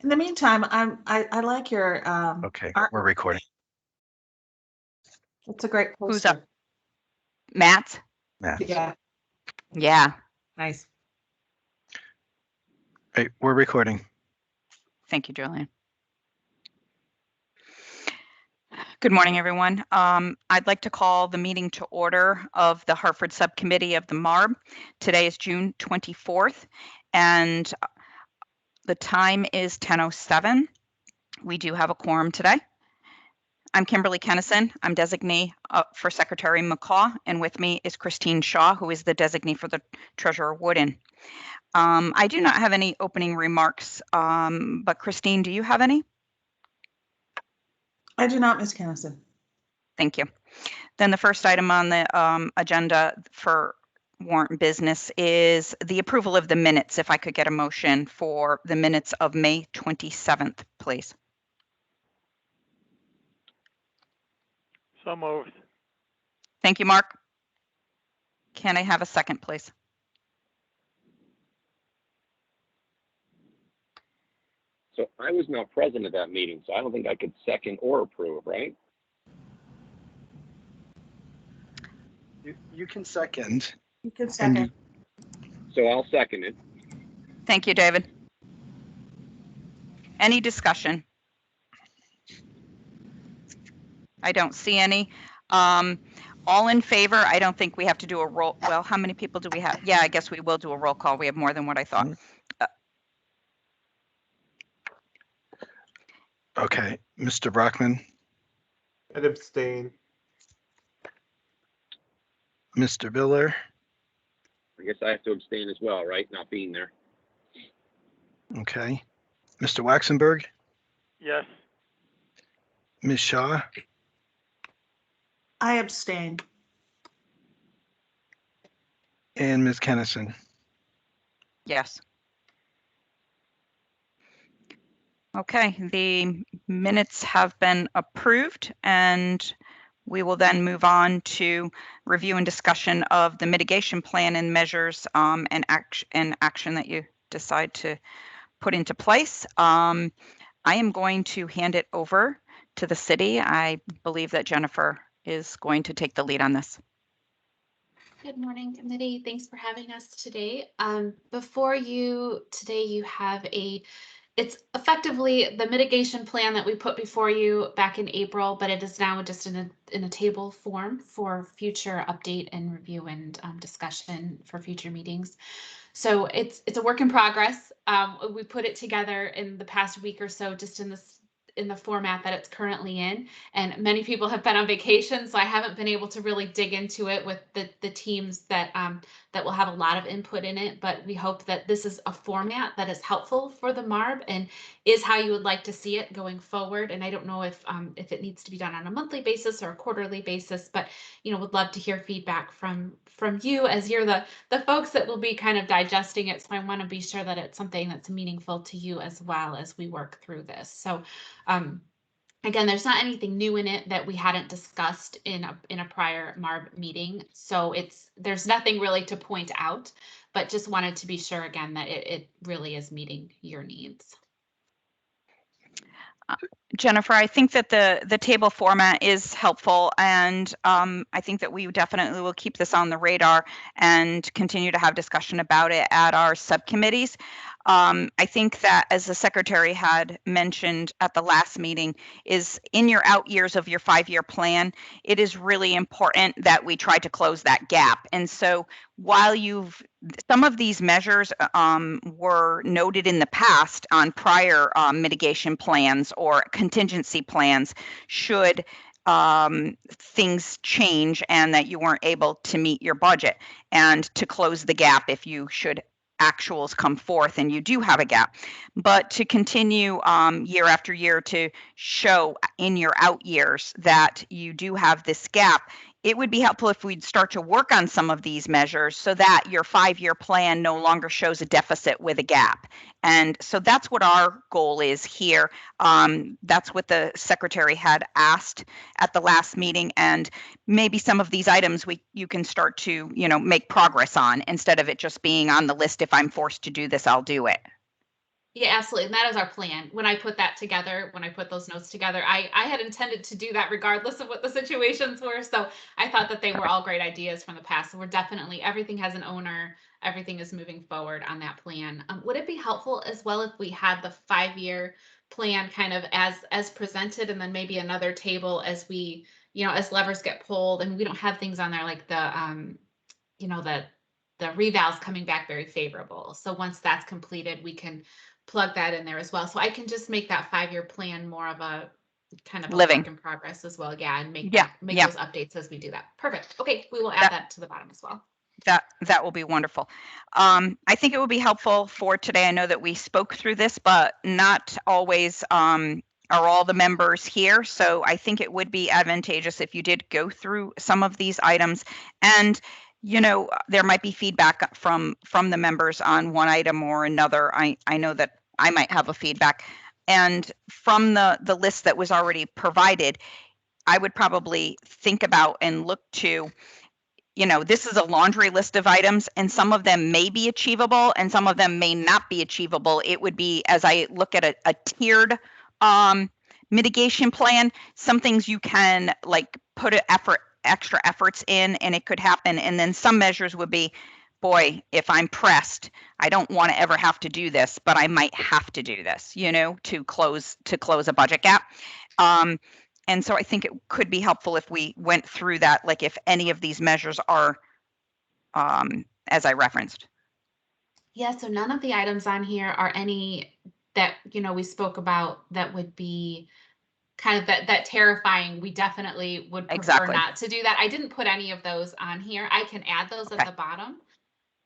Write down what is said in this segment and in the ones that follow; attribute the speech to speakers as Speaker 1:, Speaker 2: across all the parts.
Speaker 1: In the meantime, I like your
Speaker 2: Okay,
Speaker 1: art.
Speaker 2: we're recording.
Speaker 1: It's a great poster.
Speaker 3: Who's up? Matt?
Speaker 2: Matt.
Speaker 1: Yeah,
Speaker 3: Yeah.
Speaker 1: nice.
Speaker 2: Hey, we're recording.
Speaker 3: Thank you, Julian. Good morning, everyone. I'd like to call the meeting to order of the Hartford Subcommittee of the MARB. Today is June 24th, and the time is 10:07. We do have a quorum today. I'm Kimberly Kennison. I'm designee for Secretary McCaw, and with me is Christine Shaw, who is the designee for the Treasurer Wooden. I do not have any opening remarks, but Christine, do you have any?
Speaker 1: I do not, Ms. Kennison.
Speaker 3: Thank you. Then the first item on the agenda for warrant business is the approval of the minutes. If I could get a motion for the minutes of May 27th, please.
Speaker 4: So moved.
Speaker 3: Thank you, Mark. Can I have a second, please?
Speaker 5: So I was not present at that meeting, so I don't think I could second or approve, right?
Speaker 2: You can second.
Speaker 1: You can second.
Speaker 5: So I'll second it.
Speaker 3: Thank you, David. Any discussion? I don't see any. All in favor? I don't think we have to do a roll. Well, how many people do we have? Yeah, I guess we will do a roll call. We have more than what I thought.
Speaker 2: Okay, Mr. Brockman,
Speaker 6: I'd abstain.
Speaker 2: Mr. Biller,
Speaker 5: I guess I have to abstain as well, right? Not being there.
Speaker 2: okay. Mr. Waxenberg,
Speaker 4: Yes.
Speaker 2: Ms. Shaw,
Speaker 1: I abstain.
Speaker 2: and Ms. Kennison.
Speaker 3: Yes. Okay, the minutes have been approved, and we will then move on to review and discussion of the mitigation plan and measures and action that you decide to put into place. I am going to hand it over to the city. I believe that Jennifer is going to take the lead on this.
Speaker 7: Good morning, committee. Thanks for having us today. Before you today, you have it's effectively the mitigation plan that we put before you back in April, but it is now just in a table form for future update and review and discussion for future meetings. So it's a work in progress. We put it together in the past week or so, just in the format that it's currently in, and many people have been on vacation, so I haven't been able to really dig into it with the teams that will have a lot of input in it. But we hope that this is a format that is helpful for the MARB and is how you would like to see it going forward. And I don't know if it needs to be done on a monthly basis or a quarterly basis, but would love to hear feedback from you as you're the folks that will be kind of digesting it. So I want to be sure that it's something that's meaningful to you as well as we work through this. So again, there's not anything new in it that we hadn't discussed in a prior MARB meeting. So there's nothing really to point out, but just wanted to be sure again that it really is meeting your needs.
Speaker 3: Jennifer, I think that the table format is helpful, and I think that we definitely will keep this on the radar and continue to have discussion about it at our subcommittees. I think that, as the secretary had mentioned at the last meeting, is in your out years of your 5-year plan, it is really important that we try to close that gap. And so while some of these measures were noted in the past on prior mitigation plans or contingency plans should things change and that you weren't able to meet your budget, and to close the gap if you should actuals come forth and you do have a gap. But to continue year after year to show in your out years that you do have this gap, it would be helpful if we'd start to work on some of these measures so that your 5-year plan no longer shows a deficit with a gap. And so that's what our goal is here. That's what the secretary had asked at the last meeting, and maybe some of these items you can start to make progress on instead of it just being on the list. If I'm forced to do this, I'll do it.
Speaker 7: Yeah, absolutely. And that is our plan. When I put that together, when I put those notes together, I had intended to do that regardless of what the situations were. So I thought that they were all great ideas from the past. So we're definitely, everything has an owner, everything is moving forward on that plan. Would it be helpful as well if we had the 5-year plan kind of as presented, and then maybe another table as we, as levers get pulled, and we don't have things on there like you know, the reval's coming back very favorable. So once that's completed, we can plug that in there as well. So I can just make that 5-year plan more of a kind of a
Speaker 3: Living.
Speaker 7: work in progress as well. Yeah, and make
Speaker 3: Yeah,
Speaker 7: make
Speaker 3: yeah.
Speaker 7: those updates as we do that. Perfect. Okay, we will add that to the bottom as well.
Speaker 3: That will be wonderful. I think it will be helpful for today. I know that we spoke through this, but not always are all the members here. So I think it would be advantageous if you did go through some of these items, and there might be feedback from the members on one item or another. I know that I might have a feedback, and from the list that was already provided, I would probably think about and look to, this is a laundry list of items, and some of them may be achievable and some of them may not be achievable. It would be, as I look at a tiered mitigation plan, some things you can like put extra efforts in and it could happen. And then some measures would be, boy, if I'm pressed, I don't want to ever have to do this, but I might have to do this, to close a budget gap. And so I think it could be helpful if we went through that, like if any of these measures are, as I referenced.
Speaker 7: Yeah, so none of the items on here are any that, we spoke about that would be kind of that terrifying. We definitely would prefer
Speaker 3: Exactly.
Speaker 7: not to do that. I didn't put any of those on here. I can add those at
Speaker 3: Okay.
Speaker 7: the bottom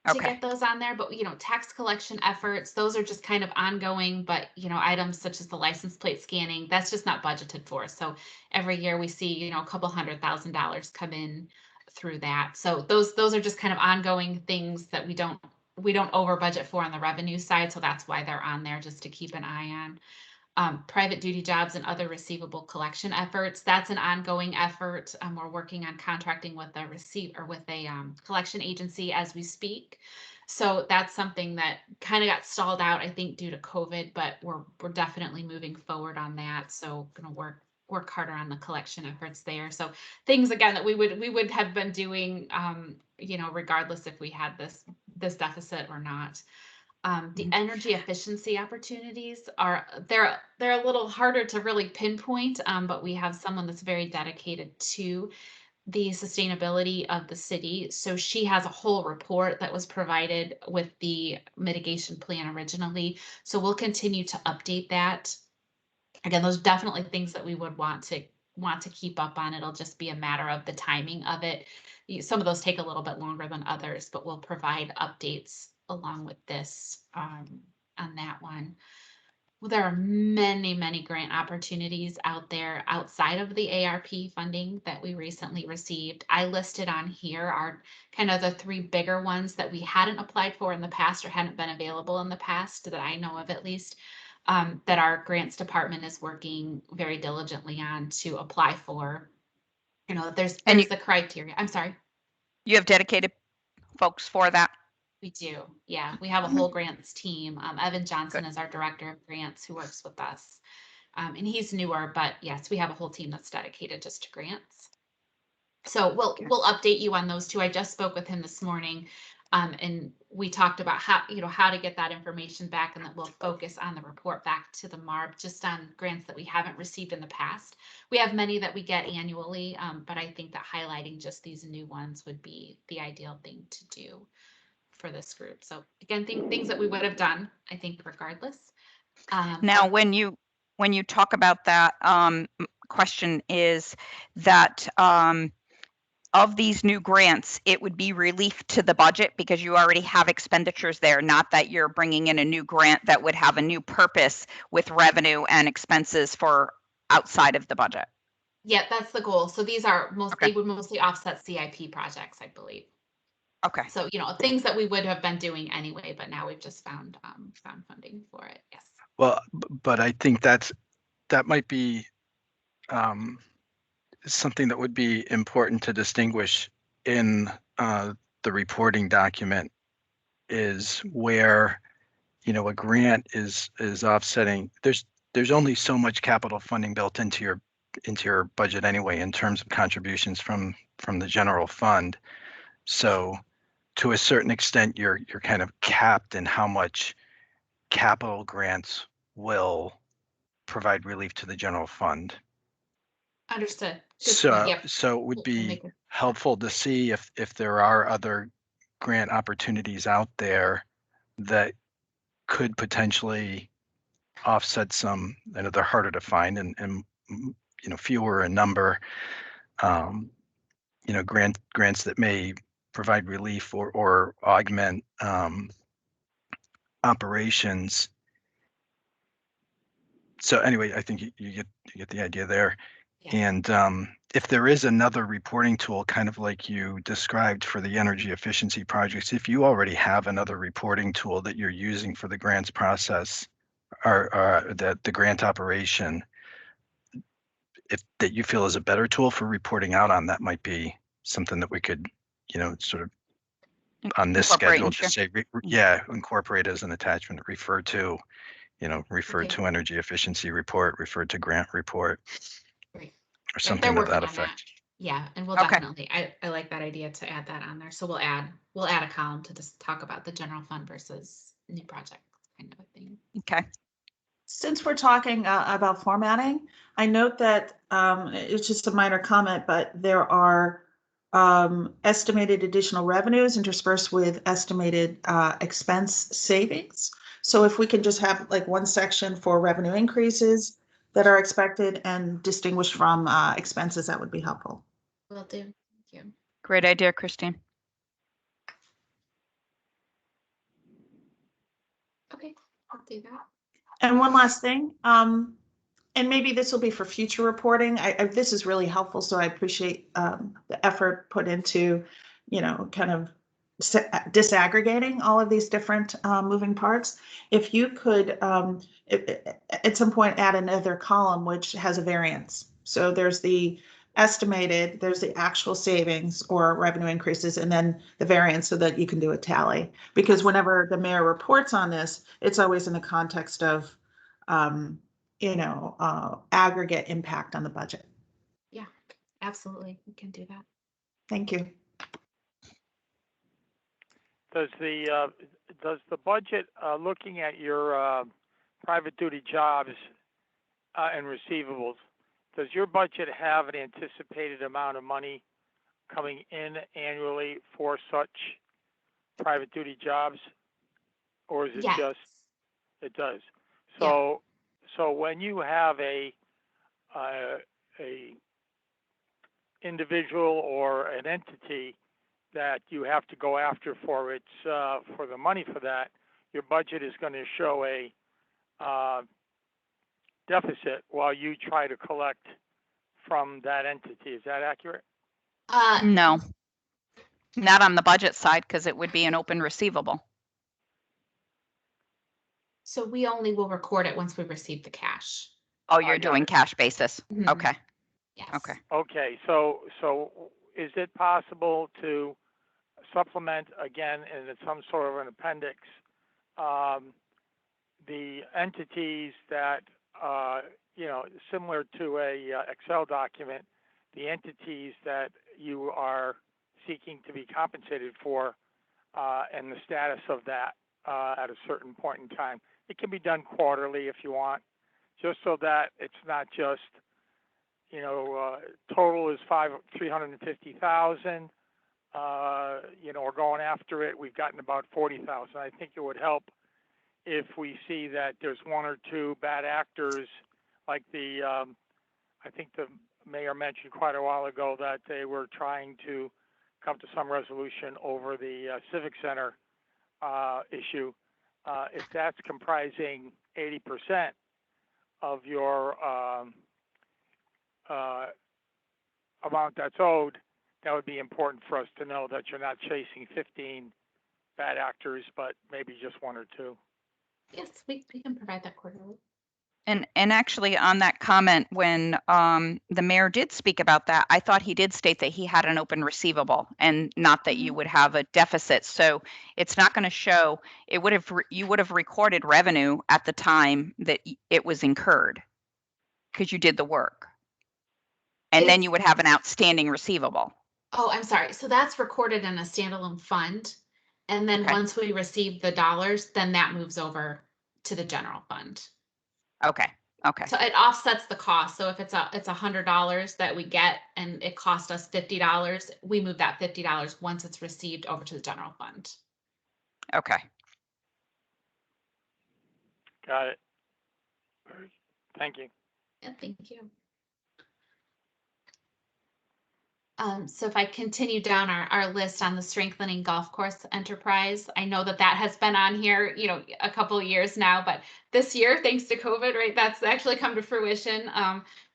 Speaker 7: to
Speaker 3: Okay.
Speaker 7: get those on there, but tax collection efforts, those are just kind of ongoing, but items such as the license plate scanning, that's just not budgeted for. So every year we see, a couple $100,000 come in through that. So those are just kind of ongoing things that we don't over budget for on the revenue side. So that's why they're on there, just to keep an eye on. Private duty jobs and other receivable collection efforts. That's an ongoing effort. We're working on contracting with a collection agency as we speak. So that's something that kind of got stalled out, I think, due to COVID, but we're definitely moving forward on that. So gonna work harder on the collection efforts there. So things again that we would have been doing, regardless if we had this deficit or not. The energy efficiency opportunities they're a little harder to really pinpoint, but we have someone that's very dedicated to the sustainability of the city. So she has a whole report that was provided with the mitigation plan originally. So we'll continue to update that. Again, those are definitely things that we would want to keep up on. It'll just be a matter of the timing of it. Some of those take a little bit longer than others, but we'll provide updates along with this on that one. Well, there are many, many grant opportunities out there outside of the ARP funding that we recently received. I listed on here are kind of the 3 bigger ones that we hadn't applied for in the past or hadn't been available in the past that I know of, at least, that our grants department is working very diligently on to apply for. There's the criteria. I'm sorry.
Speaker 3: You have dedicated folks for that?
Speaker 7: We do. Yeah, we have a whole grants team. Evan Johnson is our director of grants who works with us. And he's newer, but yes, we have a whole team that's dedicated just to grants. So we'll update you on those 2. I just spoke with him this morning, and we talked about how to get that information back, and that we'll focus on the report back to the MARB just on grants that we haven't received in the past. We have many that we get annually, but I think that highlighting just these new ones would be the ideal thing to do for this group. So again, things that we would have done, I think, regardless.
Speaker 3: Now, when you talk about that, question is that of these new grants, it would be relief to the budget because you already have expenditures there, not that you're bringing in a new grant that would have a new purpose with revenue and expenses for outside of the budget.
Speaker 7: Yeah, that's the goal. So these are
Speaker 3: Okay.
Speaker 7: they would mostly offset CIP projects, I believe.
Speaker 3: Okay.
Speaker 7: So, things that we would have been doing anyway, but now we've just found funding for it. Yes.
Speaker 2: Well, but I think that might be something that would be important to distinguish in the reporting document, is where a grant is offsetting, there's only so much capital funding built into your budget anyway in terms of contributions from the general fund. So to a certain extent, you're kind of capped in how much capital grants will provide relief to the general fund.
Speaker 7: Understood. Good point. Yep.
Speaker 2: So it would
Speaker 7: We'll
Speaker 2: be
Speaker 7: make it-
Speaker 2: helpful to see if there are other grant opportunities out there that could potentially offset some. I know they're harder to find and fewer in number. Grants that may provide relief or augment operations. So anyway, I think you get the idea there.
Speaker 7: Yeah.
Speaker 2: And if there is another reporting tool, kind of like you described for the energy efficiency projects, if you already have another reporting tool that you're using for the grants process or the grant operation, if that you feel is a better tool for reporting out on, that might be something that we could, sort of on this
Speaker 3: Incorporate
Speaker 2: schedule,
Speaker 3: and
Speaker 2: just say, incorporate as an attachment, refer to
Speaker 7: Okay.
Speaker 2: energy efficiency report, refer to grant report,
Speaker 7: Great.
Speaker 2: or
Speaker 7: They're
Speaker 2: something to
Speaker 7: working
Speaker 2: that
Speaker 7: on that.
Speaker 2: effect.
Speaker 7: Yeah, and we'll
Speaker 3: Okay.
Speaker 7: definitely, I like that idea to add that on there. So we'll add a column to just talk about the general fund versus new project kind of a thing.
Speaker 3: Okay.
Speaker 1: Since we're talking about formatting, I note that it's just a minor comment, but there are estimated additional revenues interspersed with estimated expense savings. So if we can just have like one section for revenue increases that are expected and distinguished from expenses, that would be helpful.
Speaker 7: Will do. Thank you.
Speaker 3: Great idea, Christine.
Speaker 7: Okay, I'll do that.
Speaker 1: And one last thing, and maybe this will be for future reporting. This is really helpful, so I appreciate the effort put into, kind of disaggregating all of these different moving parts. If you could, at some point, add another column which has a variance. So there's the estimated, there's the actual savings or revenue increases, and then the variance so that you can do a tally. Because whenever the mayor reports on this, it's always in the context of aggregate impact on the budget.
Speaker 7: Yeah, absolutely. We can do that.
Speaker 1: Thank you.
Speaker 4: Does the budget, looking at your private duty jobs and receivables, does your budget have an anticipated amount of money coming in annually for such private duty jobs? Or is it
Speaker 7: Yes.
Speaker 4: just, it does? So when you have a individual or an entity that you have to go after for for the money for that, your budget is going to show a deficit while you try to collect from that entity. Is that accurate?
Speaker 3: No, not on the budget side because it would be an open receivable.
Speaker 7: So we only will record it once we receive the cash.
Speaker 3: Oh,
Speaker 4: I
Speaker 3: you're
Speaker 4: got
Speaker 3: doing
Speaker 4: it.
Speaker 3: cash basis.
Speaker 7: Mhm.
Speaker 3: Okay.
Speaker 7: Yes.
Speaker 3: Okay.
Speaker 4: Okay, so is it possible to supplement again in some sort of an appendix the entities that similar to a Excel document, the entities that you are seeking to be compensated for and the status of that at a certain point in time? It can be done quarterly if you want, just so that it's not just total is 350,000. We're going after it. We've gotten about 40,000. I think it would help if we see that there's one or two bad actors, like I think the mayor mentioned quite a while ago that they were trying to come to some resolution over the Civic Center issue. If that's comprising 80% of your amount that's owed, that would be important for us to know that you're not chasing 15 bad actors, but maybe just one or two.
Speaker 7: Yes, we can provide that quarterly.
Speaker 3: And actually on that comment, when the mayor did speak about that, I thought he did state that he had an open receivable and not that you would have a deficit. So it's not going to show, you would have recorded revenue at the time that it was incurred because you did the work. And then you would have an outstanding receivable.
Speaker 7: Oh, I'm sorry. So that's recorded in a standalone fund. And then
Speaker 3: Okay.
Speaker 7: once we receive the dollars, then that moves over to the general fund.
Speaker 3: Okay. Okay.
Speaker 7: So it offsets the cost. So if it's $100 that we get and it cost us $50, we move that $50 once it's received over to the general fund.
Speaker 3: Okay.
Speaker 4: Got it. Thank you.
Speaker 7: Yeah, thank you. So if I continue down our list on the strengthening golf course enterprise, I know that has been on here, a couple of years now, but this year, thanks to COVID, right, that's actually come to fruition.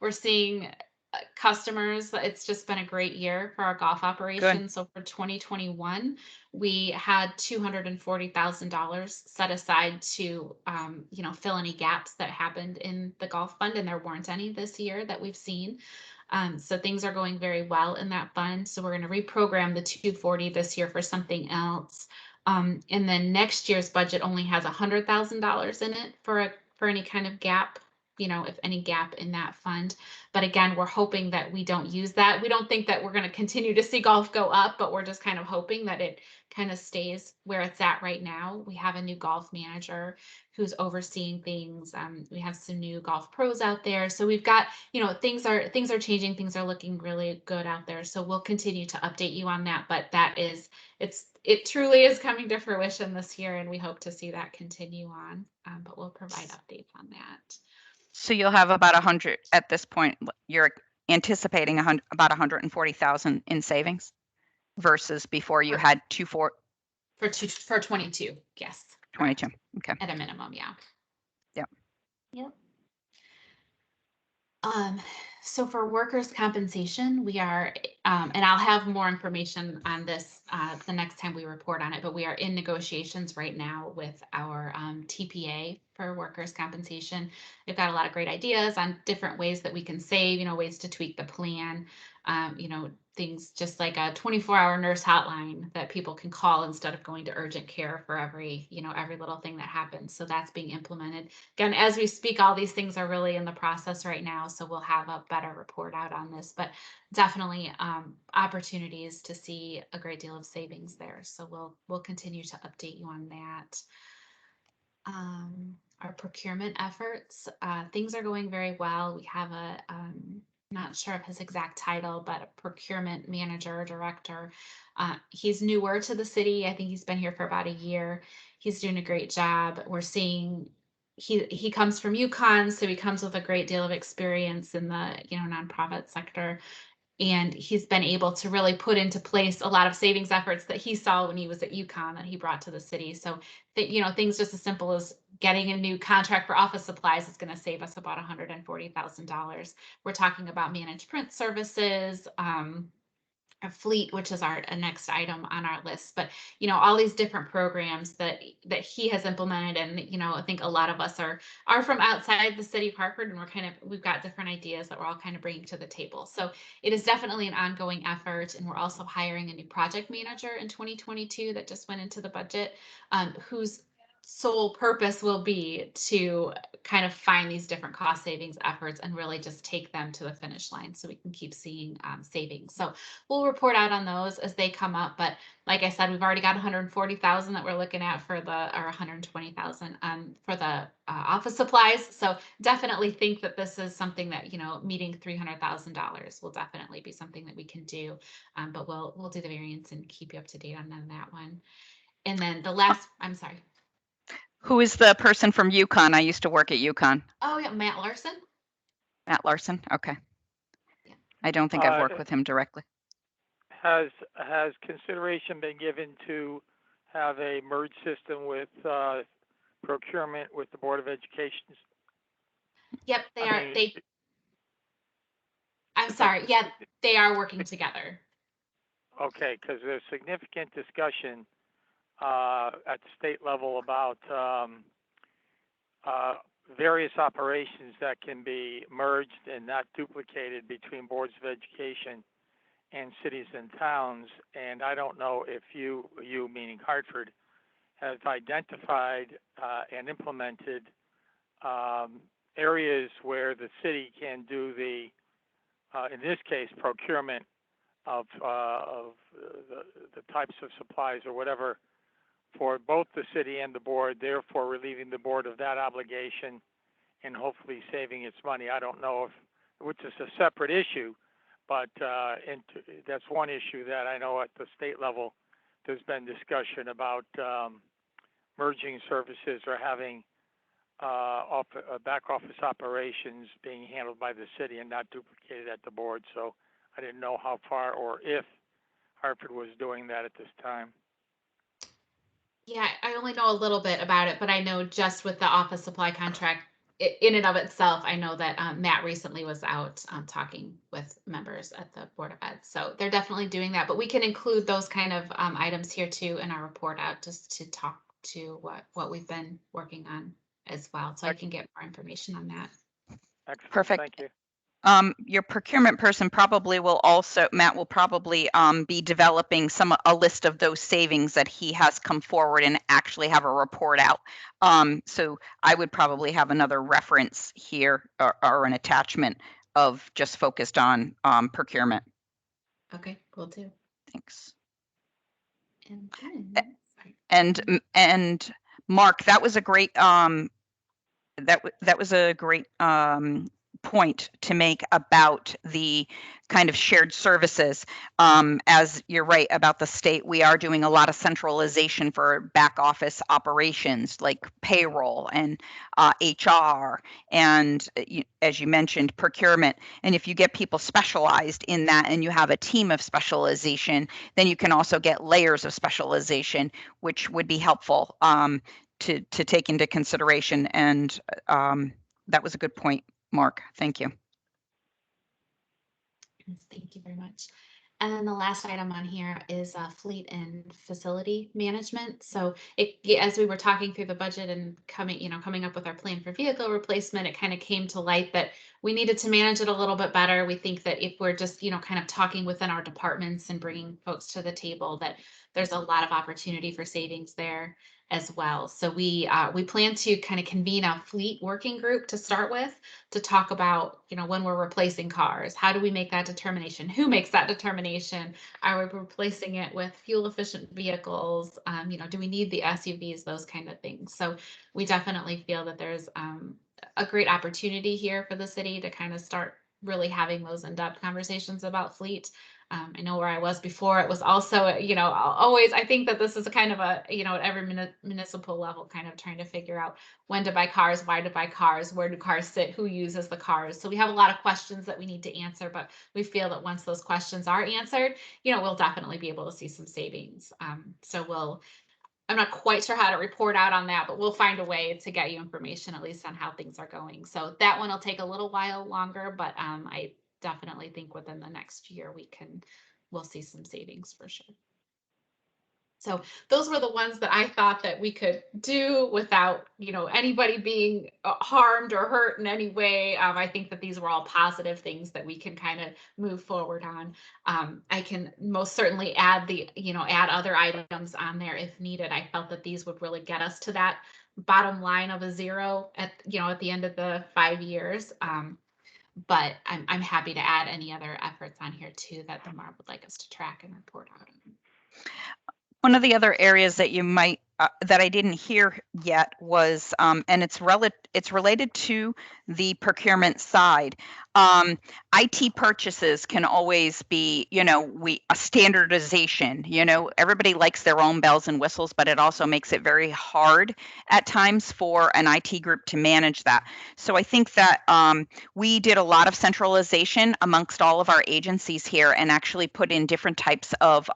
Speaker 7: We're seeing customers. It's just been a great year for our golf operation. Good. So for 2021, we had $240,000 set aside to, fill any gaps that happened in the golf fund, and there weren't any this year that we've seen. So things are going very well in that fund. So we're going to reprogram the 240 this year for something else. And then next year's budget only has $100,000 in it for any kind of gap, if any gap in that fund. But again, we're hoping that we don't use that. We don't think that we're going to continue to see golf go up, but we're just kind of hoping that it kind of stays where it's at right now. We have a new golf manager who's overseeing things. We have some new golf pros out there. So we've got, things are changing. Things are looking really good out there. So we'll continue to update you on that. But it truly is coming to fruition this year, and we hope to see that continue on. But we'll provide updates on that.
Speaker 3: So you'll have about 100 at this point. You're anticipating about 140,000 in savings versus before you had 24
Speaker 7: for 22. Yes.
Speaker 3: 22. Okay.
Speaker 7: At a minimum. Yeah.
Speaker 3: Yep.
Speaker 7: Yep. So for workers' compensation, we are, and I'll have more information on this the next time we report on it, but we are in negotiations right now with our TPA for workers' compensation. We've got a lot of great ideas on different ways that we can save, ways to tweak the plan, things just like a 24-hour nurse hotline that people can call instead of going to urgent care for every little thing that happens. So that's being implemented. Again, as we speak, all these things are really in the process right now. So we'll have a better report out on this, but definitely opportunities to see a great deal of savings there. So we'll continue to update you on that. Our procurement efforts, things are going very well. We have not sure of his exact title, but a procurement manager, director. He's newer to the city. I think he's been here for about a year. He's doing a great job. We're seeing he comes from UConn, so he comes with a great deal of experience in the nonprofit sector. And he's been able to really put into place a lot of savings efforts that he saw when he was at UConn that he brought to the city. So that, things just as simple as getting a new contract for office supplies is going to save us about $140,000. We're talking about managed print services, a fleet, which is our next item on our list, but all these different programs that he has implemented, and I think a lot of us are from outside the city of Hartford, and we've got different ideas that we're all kind of bringing to the table. So it is definitely an ongoing effort, and we're also hiring a new project manager in 2022 that just went into the budget, whose sole purpose will be to kind of find these different cost savings efforts and really just take them to the finish line so we can keep seeing savings. So we'll report out on those as they come up. But like I said, we've already got 140,000 that we're looking at or 120,000 for the office supplies. So definitely think that this is something that, meeting $300,000 will definitely be something that we can do. But we'll do the variance and keep you up to date on that one. And then the last, I'm sorry.
Speaker 3: Who is the person from UConn? I used to work at UConn.
Speaker 7: Oh yeah, Matt Larson.
Speaker 3: Matt Larson. Okay.
Speaker 7: Yeah.
Speaker 3: I don't think I've worked with him directly.
Speaker 4: Has consideration been given to have a merge system with procurement with the Board of Education?
Speaker 7: Yep, I'm sorry. Yeah, they are working together.
Speaker 4: Okay, because there's significant discussion at the state level about various operations that can be merged and not duplicated between boards of education and cities and towns. And I don't know if you meaning Hartford, have identified and implemented areas where the city can do the, in this case, procurement of the types of supplies or whatever for both the city and the board, therefore relieving the board of that obligation and hopefully saving its money. I don't know if, which is a separate issue, but that's one issue that I know at the state level there's been discussion about merging services or having back office operations being handled by the city and not duplicated at the board. So I didn't know how far or if Hartford was doing that at this time.
Speaker 7: Yeah, I only know a little bit about it, but I know just with the office supply contract in and of itself, I know that Matt recently was out talking with members at the Board of Ed. So they're definitely doing that, but we can include those kind of items here too in our report out just to talk to what we've been working on as well. So I can get more information on that.
Speaker 4: Excellent.
Speaker 3: Perfect.
Speaker 4: Thank you.
Speaker 3: Your procurement person probably will also, Matt will probably be developing a list of those savings that he has come forward and actually have a report out. So I would probably have another reference here or an attachment of just focused on procurement.
Speaker 7: Okay, cool too.
Speaker 3: Thanks.
Speaker 7: And then,
Speaker 3: And Mark, that was a great that was a great point to make about the kind of shared services. As you're right about the state, we are doing a lot of centralization for back office operations like payroll and HR and, as you mentioned, procurement. And if you get people specialized in that and you have a team of specialization, then you can also get layers of specialization, which would be helpful to take into consideration. And that was a good point, Mark. Thank you.
Speaker 7: Thank you very much. And then the last item on here is fleet and facility management. So as we were talking through the budget and coming up with our plan for vehicle replacement, it kind of came to light that we needed to manage it a little bit better. We think that if we're just, kind of talking within our departments and bringing folks to the table, that there's a lot of opportunity for savings there as well. So we plan to kind of convene a fleet working group to start with to talk about, when we're replacing cars, how do we make that determination? Who makes that determination? Are we replacing it with fuel efficient vehicles? Do we need the SUVs, those kind of things? So we definitely feel that there's a great opportunity here for the city to kind of start really having those in-depth conversations about fleet. I know where I was before, it was also, always, I think that this is a kind of a, at every municipal level, kind of trying to figure out when to buy cars, why to buy cars, where do cars sit, who uses the cars. So we have a lot of questions that we need to answer, but we feel that once those questions are answered, we'll definitely be able to see some savings. I'm not quite sure how to report out on that, but we'll find a way to get you information, at least on how things are going. So that one will take a little while longer, but I definitely think within the next year we'll see some savings for sure. So those were the ones that I thought that we could do without, anybody being harmed or hurt in any way. I think that these were all positive things that we can kind of move forward on. I can most certainly add add other items on there if needed. I felt that these would really get us to that bottom line of a zero at the end of the 5 years. But I'm happy to add any other efforts on here too that the MARB would like us to track and report out on.
Speaker 3: One of the other areas that you might that I didn't hear yet was, and it's related to the procurement side. IT purchases can always be, a standardization. Everybody likes their own bells and whistles, but it also makes it very hard at times for an IT group to manage that. So I think that we did a lot of centralization amongst all of our agencies here and actually put in different types of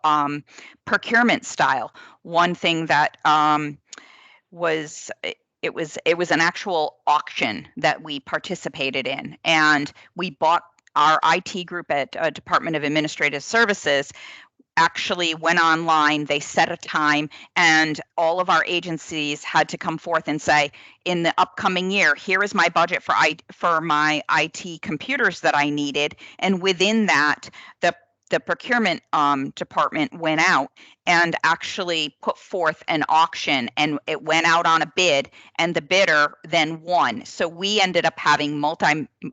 Speaker 3: procurement style. One thing that was an actual auction that we participated in, and we bought our IT group at Department of Administrative Services actually went online, they set a time, and all of our agencies had to come forth and say, in the upcoming year, here is my budget for my IT computers that I needed. And within that, the procurement department went out and actually put forth an auction, and it went out on a bid, and the bidder then won. So we ended up having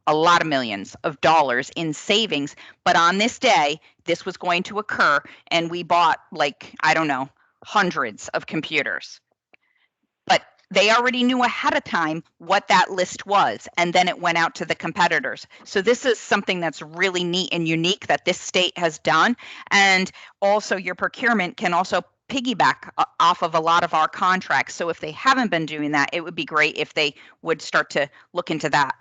Speaker 3: a lot of millions of dollars in savings. But on this day, this was going to occur, and we bought, like, I don't know, hundreds of computers. But they already knew ahead of time what that list was, and then it went out to the competitors. So this is something that's really neat and unique that this state has done. And also your procurement can also piggyback off of a lot of our contracts. So if they haven't been doing that, it would be great if they would start to look into that.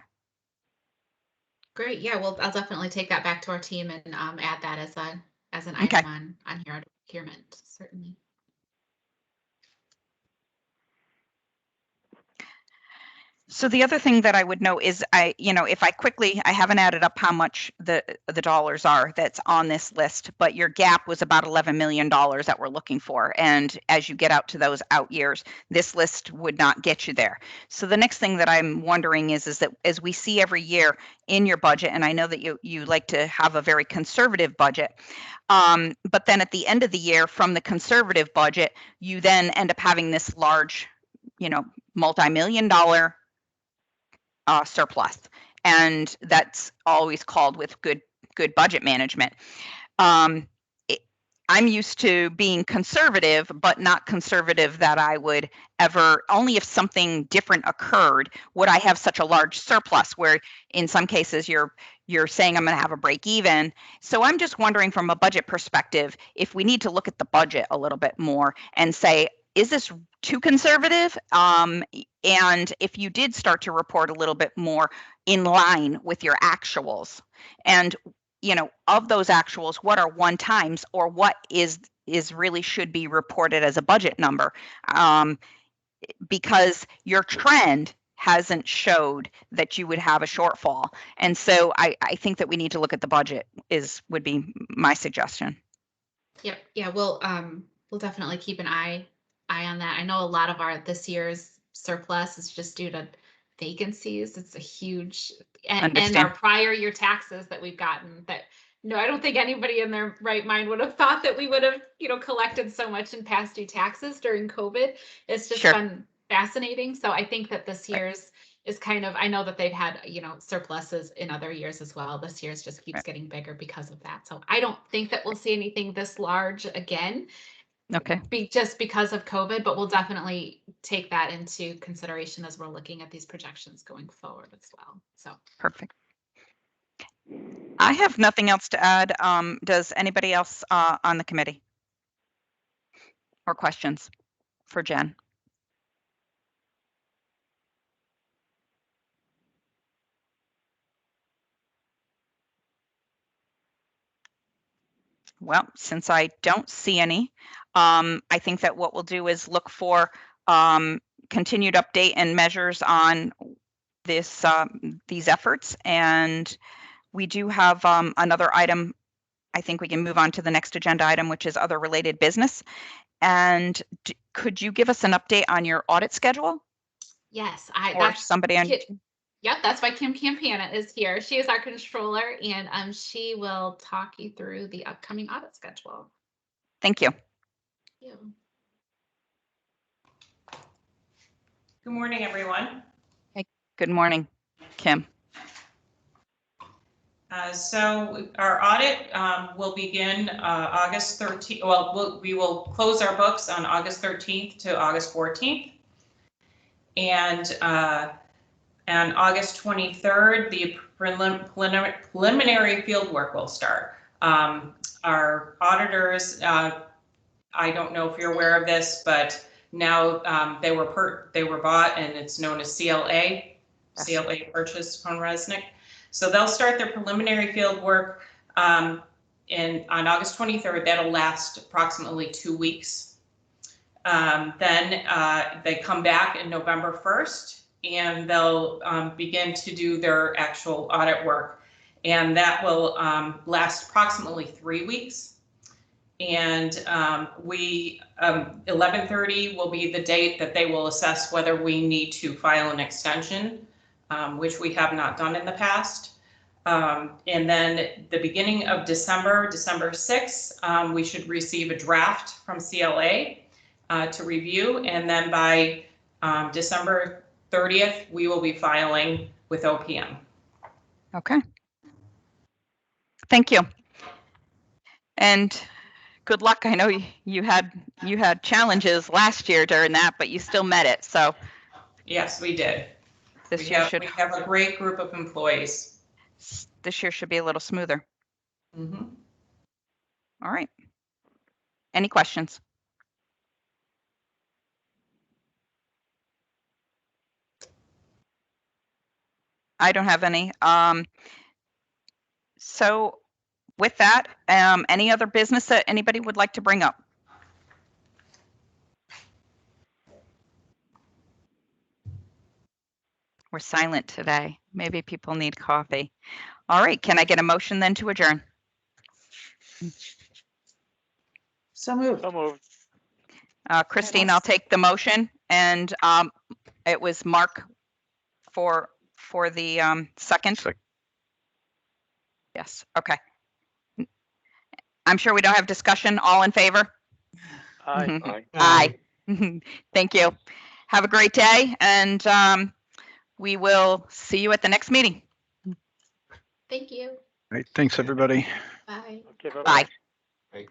Speaker 7: Great. Yeah, well, I'll definitely take that back to our team and add that as an
Speaker 3: Okay.
Speaker 7: item on here under procurement, certainly.
Speaker 3: So the other thing that I would note is if I haven't added up how much the dollars are that's on this list, but your gap was about $11 million that we're looking for. And as you get out to those out years, this list would not get you there. So the next thing that I'm wondering is that as we see every year in your budget, and I know that you like to have a very conservative budget, but then at the end of the year from the conservative budget, you then end up having this large, multi-million-dollar surplus, and that's always called with good budget management. I'm used to being conservative, but not conservative that I would ever, only if something different occurred would I have such a large surplus, where in some cases you're saying I'm going to have a break even. So I'm just wondering from a budget perspective if we need to look at the budget a little bit more and say, is this too conservative? And if you did start to report a little bit more in line with your actuals, and of those actuals, what are one times, or what is really should be reported as a budget number, because your trend hasn't showed that you would have a shortfall. And so I think that we need to look at the budget would be my suggestion.
Speaker 7: Yep. Yeah. We'll definitely keep an eye on that. I know a lot of this year's surplus is just due to vacancies. It's a huge, and our prior year taxes that we've gotten that, I don't think anybody in their right mind would have thought that we would have, collected so much in past due taxes during COVID. It's just been fascinating. So I think that this year's is kind of, I know that they've had, surpluses in other years as well. This year's just keeps getting bigger because of that. So I don't think that we'll see anything this large again.
Speaker 3: Okay.
Speaker 7: Just because of COVID, but we'll definitely take that into consideration as we're looking at these projections going forward as well. So
Speaker 3: perfect. I have nothing else to add. Does anybody else on the committee or questions for Jen? Well, since I don't see any, I think that what we'll do is look for continued update and measures on these efforts. And we do have another item. I think we can move on to the next agenda item, which is other related business. And could you give us an update on your audit schedule?
Speaker 7: Yes, Yep, that's why Kim Campana is here. She is our controller, and she will talk you through the upcoming audit schedule.
Speaker 3: Thank you.
Speaker 7: Thank you.
Speaker 8: Good morning, everyone.
Speaker 3: Hey, good morning, Kim.
Speaker 8: So our audit will begin August 13th. Well, we will close our books on August 13th to August 14th. And on August 23rd, the preliminary field work will start. Our auditors, I don't know if you're aware of this, but now they were bought, and it's known as CLA purchase from Resnick. So they'll start their preliminary field work on August 23rd. That'll last approximately 2 weeks. Then they come back in November 1st. And they'll begin to do their actual audit work. And that will last approximately 3 weeks. And 11:30 will be the date that they will assess whether we need to file an extension, which we have not done in the past. And then the beginning of December 6th, we should receive a draft from CLA to review. And then by December 30th, we will be filing with OPM.
Speaker 3: Okay. Thank you. And good luck. I know you had challenges last year during that, but you still met it. So
Speaker 8: Yes, we did.
Speaker 3: this
Speaker 8: We
Speaker 3: year
Speaker 8: have a great group of employees.
Speaker 3: this year should be a little smoother.
Speaker 8: Mhm.
Speaker 3: All right. Any questions? I don't have any. So with that, any other business that anybody would like to bring up? We're silent today. Maybe people need coffee. All right. Can I get a motion then to adjourn?
Speaker 1: So moved.
Speaker 4: So moved.
Speaker 3: Christine, I'll take the motion, and it was Mark for the second. Yes. Okay. I'm sure we don't have discussion. All in favor?
Speaker 4: Aye.
Speaker 5: Aye.
Speaker 3: Aye. Thank you. Have a great day, and we will see you at the next meeting.
Speaker 7: Thank you.
Speaker 2: All right, thanks, everybody.
Speaker 7: Bye.
Speaker 4: Okay, bye-bye.
Speaker 3: Bye.